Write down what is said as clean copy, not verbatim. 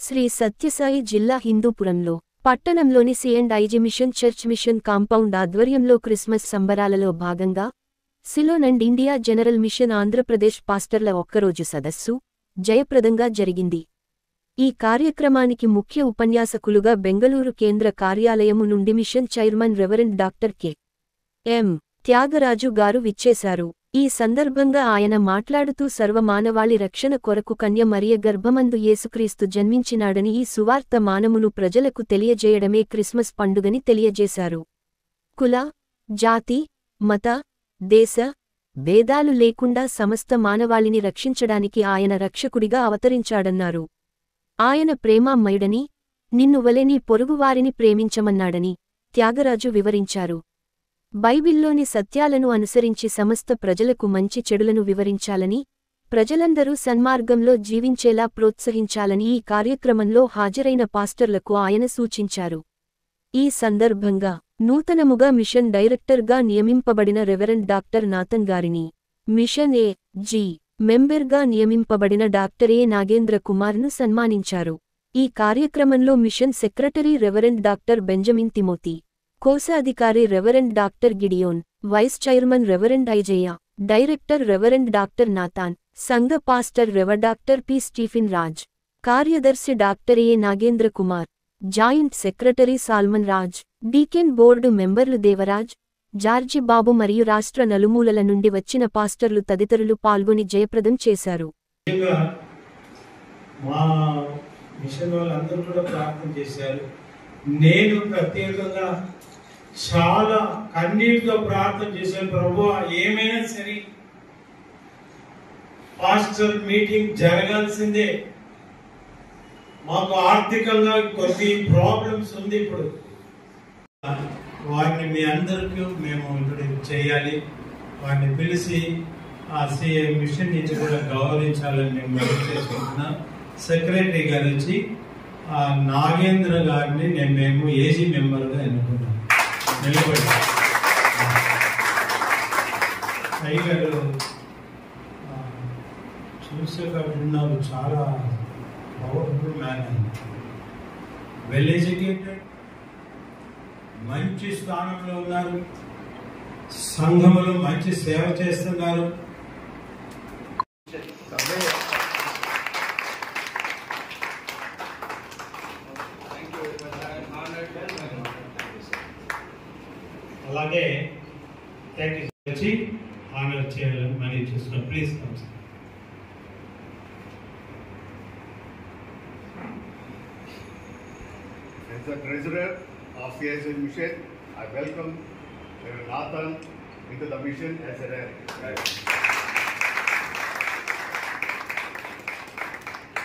శ్రీ సత్యసాయి జిల్లా హిందూపురంలో పట్టణంలోని C&IJ mission church mission compound ఆధ్వర్యంలో క్రిస్మస్ సంబరాలలో భాగంగా Ceylon and India general mission Andhra Pradesh పాస్టర్ల ఒక్కరోజు సదస్సు జయప్రదంగా జరిగింది. ఈ కార్యక్రమానికి ముఖ్య ఉపన్యాసకులుగా బెంగళూరు కేంద్ర కార్యాలయము నుండి mission chairman reverend doctor K M. Thyagaraju గారు విచ్చేశారు. ఈ సందర్భంగా ఆయన మాట్లాడుతూ సర్వమానవాళి రక్షణ కొరకు కన్య మరియ గర్భమందు యేసుక్రీస్తు జన్మించినాడని ఈ సువార్త మానమును ప్రజలకు తెలియజేయడమే క్రిస్మస్ పండుగని తెలియజేశారు. కుల, జాతి, మత, దేశ భేదాలు లేకుండా సమస్త మానవాళిని రక్షించడానికి ఆయన రక్షకుడిగా అవతరించాడన్నారు. ఆయన ప్రేమామయుడని, నిన్ను వలె నీ పొరుగువారిని ప్రేమించమన్నాడని త్యాగరాజు వివరించారు. బైబిల్లోని సత్యాలను అనుసరించి సమస్త ప్రజలకు మంచి చెడులను వివరించాలని, ప్రజలందరూ సన్మార్గంలో జీవించేలా ప్రోత్సహించాలని ఈ కార్యక్రమంలో హాజరైన పాస్టర్లకు ఆయన సూచించారు. ఈ సందర్భంగా నూతనముగా మిషన్ డైరెక్టర్గా నియమింపబడిన రెవరెండ్ డాక్టర్ నాథన్ గారిని, మిషన్ ఏ.జీ. మెంబర్గా నియమింపబడిన డాక్టర్ ఏ. నాగేంద్ర కుమార్ను సన్మానించారు. ఈ కార్యక్రమంలో mission secretary reverend doctor Benjamin Timothy, కోశాధికారి reverend doctor Gideon, vice chairman reverend Aijayya, director reverend doctor Nathan, సంఘ pastor doctor P. Stephen Raj, కార్యదర్శి doctor A. Nagendra Kumar, joint secretary Solomon Raj, deacon board మెంబర్లు దేవరాజ్, జార్జి బాబు మరియు రాష్ట్ర నలుమూలల నుండి వచ్చిన పాస్టర్లు తదితరులు పాల్గొని జయప్రదం చేశారు. నేను ప్రత్యేకంగా చాలా కన్నీటితో ప్రార్థన చేశాను. ప్రభువా, ఏమైనా సరే పాస్టర్ మీటింగ్ జరగాల్సిందే. మాకు ఆర్థికంగా కొన్ని ప్రాబ్లమ్స్ ఉంది. ఇప్పుడు వారిని మీ అందరికీ మేము ఇంట్రొడ్యూస్ చేయాలి. వారిని పిలిచి ఆ మిషన్ నుంచి కూడా గౌరవించాలని మేము మనవి చేసుకుంటున్నాం. సెక్రటరీ గారు వచ్చి నాగేంద్ర గారిని మేము ఏజీ మెంబర్గా ఎన్నుకున్నాం. నిలబడి అయ్యగారు చూసేటట్టున్నారు. చాలా పవర్ఫుల్ మ్యాన్ అయింది. వెల్ ఎడ్యుకేటెడ్, మంచి స్థానంలో ఉన్నారు. సంఘములో మంచి సేవ చేస్తున్నారు. అలాగే వచ్చి ఆనర్ చేయాలని మనీ చూస్తున్నాం. Please come. As the treasurer of CSI Mission, I welcome Nathan into the mission as a director.